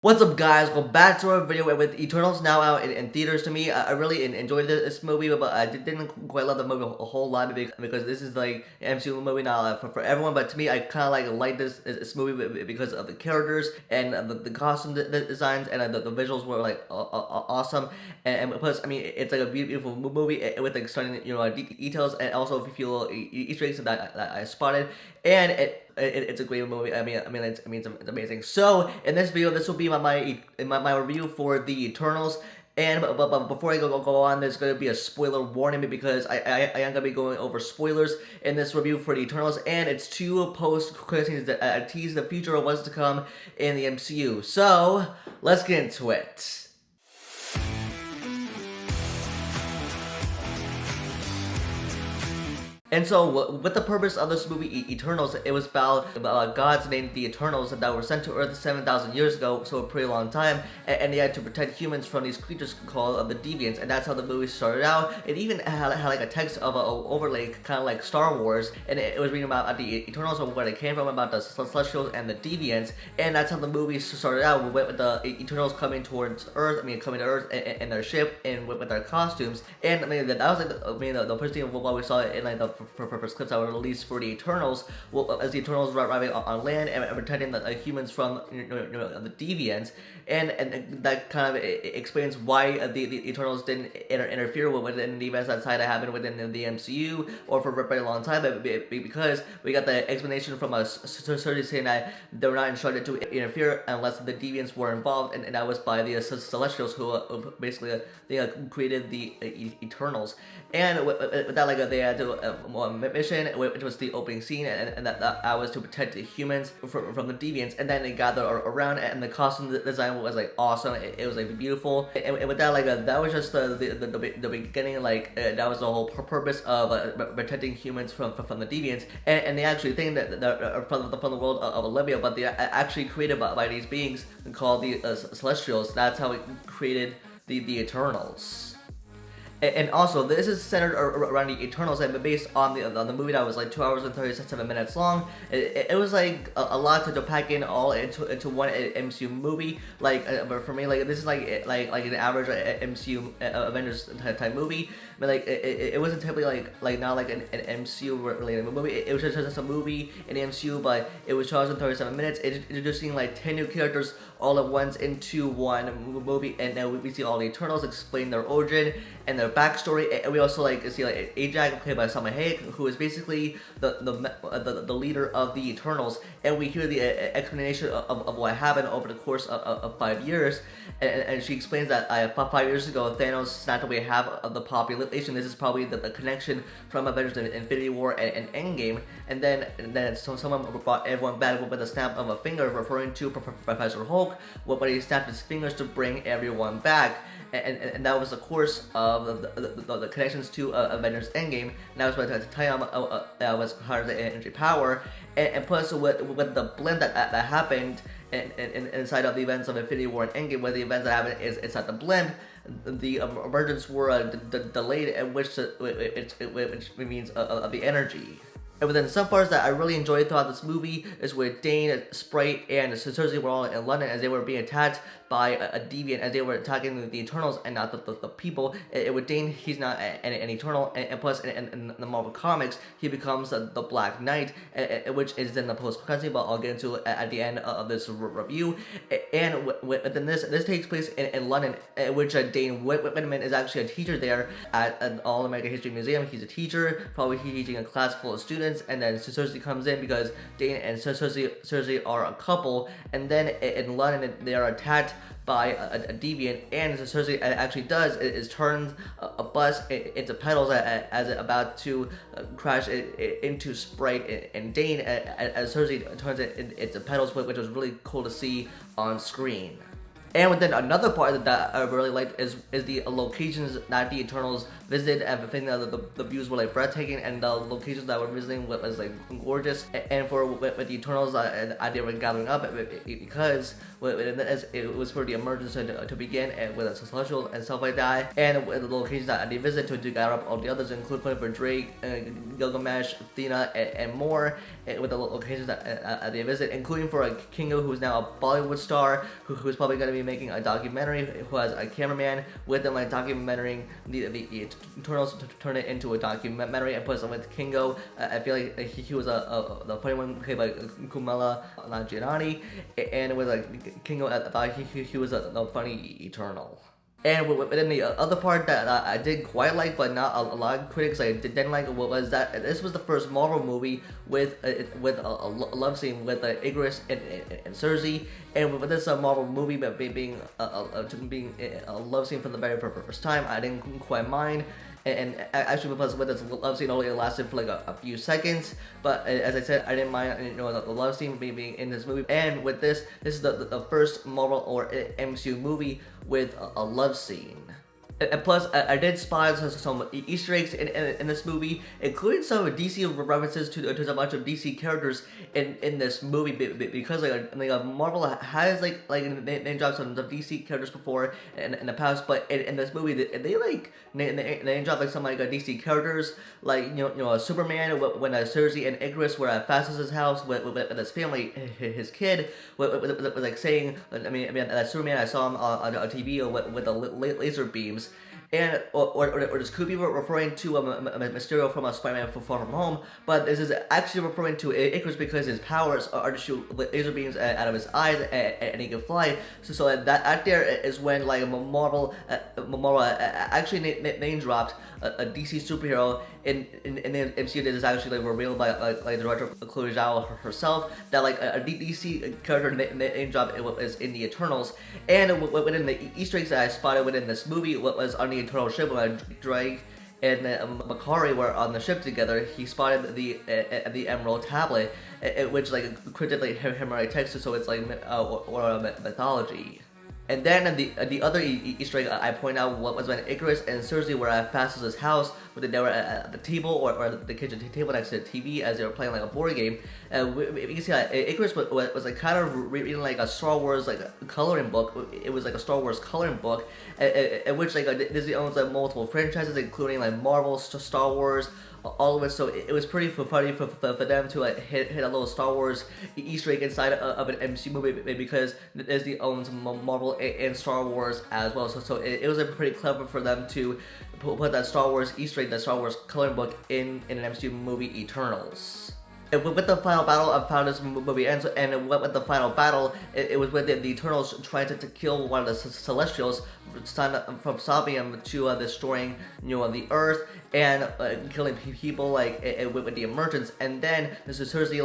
What's up, guys? Welcome back to our video with Eternals now out in theaters. To me, I really enjoyed this movie, but I didn't quite love the movie a whole lot because this is like an MCU movie now for everyone. But to me, I kind of like this movie because of the characters and the costume designs and the visuals were like awesome. And plus, I mean, it's like a beautiful movie with like stunning details, and also a few little Easter eggs that I spotted. And it's a great movie. It's amazing. So in this video, this will be my review for the Eternals. And but before I go on, there's going to be a spoiler warning because I am going to be going over spoilers in this review for the Eternals, and it's two post-credit scenes that tease the future of what's to come in the MCU. So let's get into it. And so, with the purpose of this movie, Eternals, it was about gods named the Eternals that were sent to Earth 7,000 years ago, so a pretty long time, and they had to protect humans from these creatures called the Deviants, and that's how the movie started out. It even had like a text of an overlay, kind of like Star Wars, and it was reading about the Eternals, where they came from, about the Celestials and the Deviants, and that's how the movie started out, with the Eternals coming towards Earth, coming to Earth in their ship, and with their costumes, and that was like, the first thing of what we saw in like the first clips that were released for the Eternals, as the Eternals were arriving on land and protecting the humans from the Deviants, and that kind of explains why the Eternals didn't interfere within the events that happened within the MCU or for a very long time, because we got the explanation from Cersei saying that they were not instructed to interfere unless the Deviants were involved, and that was by the Celestials, who basically they created the Eternals, and with that, like, they had to mission, which was the opening scene, and that was to protect the humans from the Deviants, and then they gathered around, and the costume design was like awesome. It was like beautiful, and with that, like, that was just the beginning. Like, that was the whole purpose of protecting humans from the Deviants, and they actually think that from the world of Olympia, but they are actually created by these beings called the Celestials. That's how it created the Eternals. And also, this is centered around the Eternals, and based on the movie that was like 2 hours and 37 minutes long. It was like a lot to pack in all into one MCU movie. Like, but for me, like, this is like an average MCU Avengers type movie. But like, it wasn't typically like not like an MCU related movie. It was just a movie in the MCU, but it was 2 hours and 37 minutes. Introducing like 10 new characters all at once into one movie, and then we see all the Eternals explain their origin and their backstory. And we also like see like Ajax, played by Salma Hayek, who is basically the leader of the Eternals, and we hear the explanation of what happened over the course of 5 years, and she explains that 5 years ago Thanos snapped away half of the population. This is probably the connection from Avengers Infinity War and Endgame, and then someone brought everyone back with a snap of a finger, referring to Professor Hulk, when he snapped his fingers to bring everyone back. And that was the course of the connections to Avengers Endgame. And that was what Titan that was part of the energy power. And plus with the blend that happened inside of the events of Infinity War and Endgame, where the events that happened is inside the blend, the emergence were delayed, which means of the energy. And within some parts that I really enjoyed throughout this movie is where Dane, Sprite, and Cersei were all in London as they were being attacked by a Deviant, as they were attacking the Eternals and not the people. With Dane, he's not an Eternal, and plus in the Marvel Comics, he becomes the Black Knight, which is in the post-credits, but I'll get into it at the end of this review. And within this takes place in London, which Dane Whitman is actually a teacher there at an All-American History Museum. He's a teacher, probably teaching a class full of students. And then Cersei comes in because Dane and Cersei are a couple, and then in London they are attacked by a Deviant, and Cersei actually does is turns a bus into petals as it about to crash into Sprite and Dane, as Cersei turns it into petals, which was really cool to see on screen. And within another part that I really liked is the locations that the Eternals visited, and I think that the views were like breathtaking, and the locations that we're visiting was like gorgeous. And for with the Eternals, they were gathering up because as it was for the emergence to begin and with a Celestial and stuff like that, and with the locations that they visit to gather up all the others, including for Drake, Gilgamesh, Athena, and more, with the locations that they visit, including for Kingo, who's now a Bollywood star, who's probably going to be making a documentary, who has a cameraman with them, like documenting the Eternals to turn it into a documentary and put some with Kingo. I feel like he was the funny one played by Kumala Nanjiani, and with Kingo, I thought he was a funny Eternal. And within the other part that I did quite like, but not a lot of critics didn't like, was that this was the first Marvel movie with a love scene with Icarus and Cersei. And with this Marvel movie being a love scene for the very first time, I didn't quite mind. And actually, because with this love scene only lasted for like a few seconds, but as I said, I didn't mind the love scene being in this movie. And with this is the first Marvel or MCU movie with a love scene. And plus, I did spot some Easter eggs in this movie, including some DC references to a bunch of DC characters in this movie, because Marvel has name dropped some of DC characters before in the past, but in this movie they name dropped some DC characters, Superman when Cersei and Icarus were at Phastos' house with his family, his kid was saying, that Superman, I saw him on TV with the laser beams. And or this could be referring to Mysterio from Spider-Man Far From Home, but this is actually referring to Icarus because his powers are to shoot laser beams out of his eyes and he can fly. So that there is when Marvel actually name dropped a DC superhero in the MCU that is actually revealed by the director Chloe Zhao herself, that a DC character name drop is in the Eternals. And within the Easter eggs that I spotted within this movie, what was on the Eternal ship when Drake and Makari were on the ship together, he spotted the Emerald Tablet, which cryptic Himaric text, so it's or mythology. And then the other Easter egg I point out was when Icarus and Cersei were at Phastos' house, where they were at the table or the kitchen table next to the TV as they were playing a board game. We can see Icarus was kind of reading a Star Wars coloring book. It was a Star Wars coloring book, in which Disney owns multiple franchises, including Marvel, Star Wars, all of it. So it was pretty funny for them to hit a little Star Wars Easter egg inside of an MCU movie, because Disney owns Marvel and Star Wars as well. So it was pretty clever for them to put that Star Wars Easter egg, that Star Wars coloring book in an MCU movie, Eternals. With the final battle of how this movie ends, and with the final battle, it was with the Eternals trying to kill one of the Celestials, from stopping him to destroying the Earth and killing people with the emergence. And then this is Cersei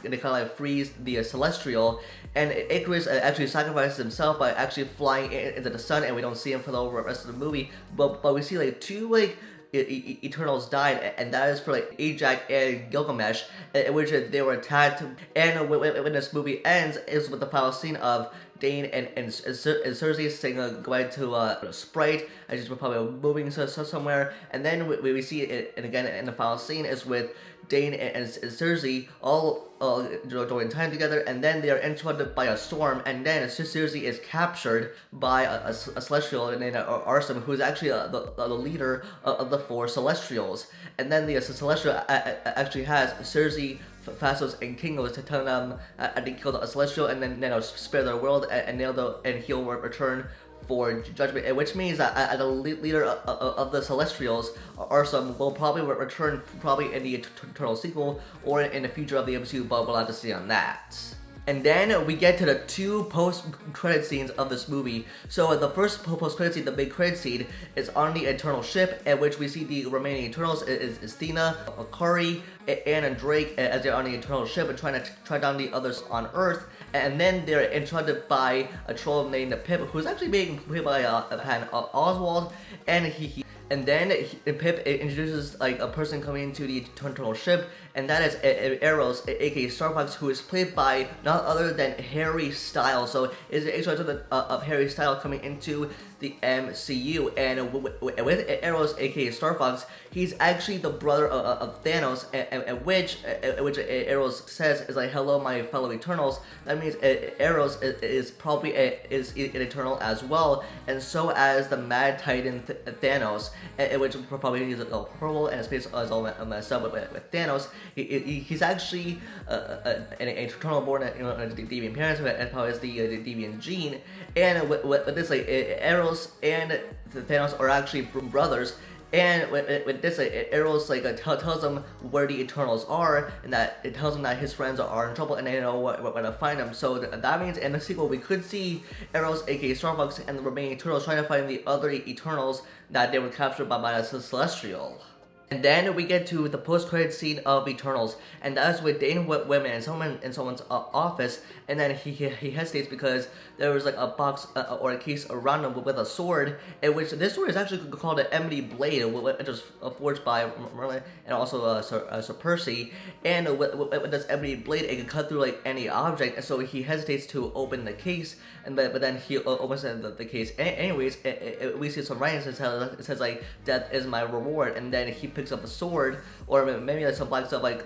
they kind of freeze the Celestial, and Icarus actually sacrifices himself by actually flying into the sun, and we don't see him for the rest of the movie. But we see two Eternals died, and that is for Ajax and Gilgamesh, in which they were attacked. And when this movie ends, is with the final scene of Dane and Cersei saying goodbye to Sprite, and she's probably moving somewhere. And then we see it, and again in the final scene is with Dane and Cersei all during time together, and then they are interrupted by a storm, and then Cersei is captured by a Celestial named Arsum, who is actually the leader of the 4 Celestrials. And then the Celestial actually has Cersei, Phastos, and Kingo to tell them they killed a Celestial, and then spare their world, and he'll return for judgment, which means that the leader of the Celestrials, Arsum, will probably return in the Eternal sequel or in the future of the MCU, but we'll have to see on that. And then we get to the 2 post-credit scenes of this movie. So the first post-credit scene, the big credit scene, is on the Eternal ship, in which we see the remaining Eternals is Athena, Makari, and Drake as they're on the Eternal ship and trying to track down the others on Earth. And then they're interrupted by a troll named Pip, who's actually being played by Oswald, and And then Pip introduces like a person coming into the Eternal ship, and that is Arrows, aka Star Fox, who is played by none other than Harry Styles. So it's an extra of Harry Styles coming into the MCU, and with Arrows, aka Star Fox, he's actually the brother of Thanos, and which Arrows says is like, "Hello, my fellow Eternals." That means Arrows is probably is an Eternal as well, and so as the Mad Titan Thanos, which probably is horrible, and his face is all messed up with Thanos. He's actually an Eternal born in deviant parents, as well as the deviant gene, and with this like Arrows and Thanos are actually brothers. And with this, Arrows like tells them where the Eternals are, and that it tells them that his friends are in trouble, and they know where to find them. So that means in the sequel we could see Arrows, aka Star Fox, and the remaining Eternals trying to find the other Eternals that they were captured by the Celestial. And then we get to the post-credit scene of Eternals, and that is with Dane Whitman and someone in someone's office, and then he hesitates because there was like a box or a case around him with a sword, in which this sword is actually called an Emily Blade, which was forged by Merlin and also Sir Percy. And with this Emily Blade, it can cut through like any object, and so he hesitates to open the case, and but then he opens the case. Anyways, we see some writing that says like, "Death is my reward," and then he picks up a sword, or maybe like some black stuff like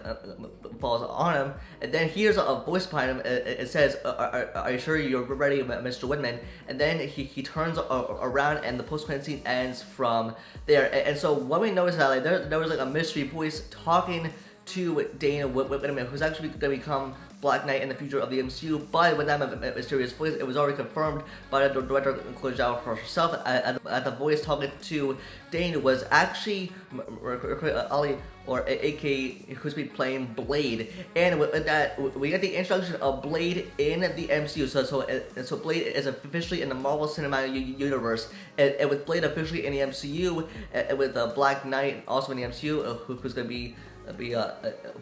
falls on him, and then here's a voice behind him. It says, "Are you sure you're ready, Mr. Whitman?" And then he turns around, and the post-credit scene ends from there. And so what we noticed is that like there was like a mystery voice talking to Dane Whitman, who's actually going to become Black Knight in the future of the MCU, but with that mysterious voice, it was already confirmed by the director Chloe Zhao herself, that the voice talking to Dane was actually Ali, or aka who's been playing Blade. And with that, we get the introduction of Blade in the MCU. So Blade is officially in the Marvel Cinematic Universe, and with Blade officially in the MCU, with Black Knight also in the MCU, who's going to be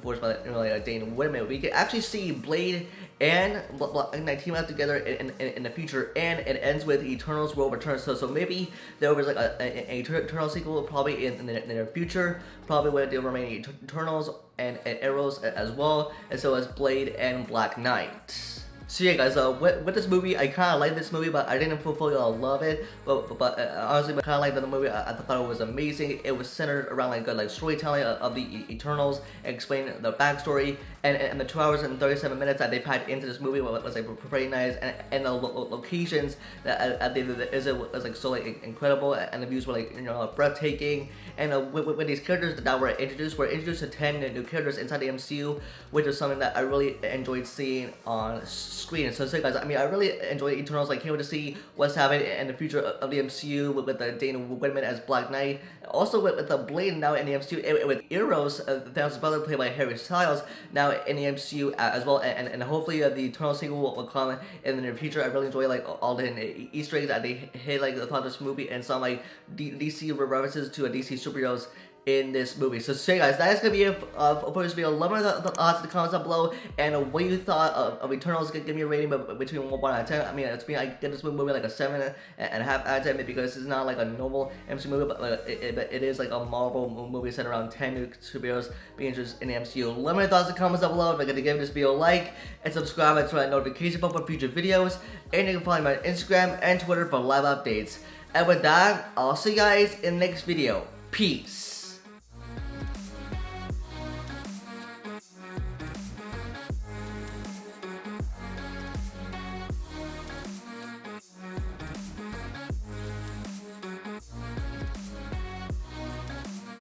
forged by Dane Whitman. We can actually see Blade and Black Knight team up together in the future, and it ends with Eternals will return. So maybe there was like an Eternal sequel probably in the near future, probably with the remaining Eternals and Arrows as well, and so as Blade and Black Knight. So yeah, guys, with this movie, I kind of like this movie, but I didn't fully love it. But honestly, I kind of liked the movie. I thought it was amazing. It was centered around like good like storytelling of the Eternals, explaining the backstory, and the 2 hours and 37 minutes that they packed into this movie was like pretty nice, and the locations that they visited was like so like incredible, and the views were like breathtaking. And with these characters that were introduced to 10 new characters inside the MCU, which is something that I really enjoyed seeing on screen. So guys, I mean, I really enjoyed Eternals. Like, can't wait to see what's happening in the future of the MCU with the Dane Whitman as Black Knight. Also with the Blade now in the MCU, with Eros, Thanos' brother, played by Harry Styles, now in the MCU as well. And hopefully the Eternal sequel will come in the near future. I really enjoy like all the Easter eggs that they hit like throughout this movie, and some like DC references to a DC superheroes in this movie. So guys, that is gonna be it for this video. Let me know the thoughts in the comments down below, and what you thought of Eternals. Give me a rating between 1 out of 10. I mean, it's me. I get this movie like a 7.5 out of 10 because it's not like a normal MCU movie, but it is like a Marvel movie set around 10 new superheroes being introduced in the MCU. Let me know your thoughts in the comments down below. Don't forget to give this video a like and subscribe and turn on notification bell for future videos. And you can follow me on Instagram and Twitter for live updates. And with that, I'll see you guys in the next video. Peace.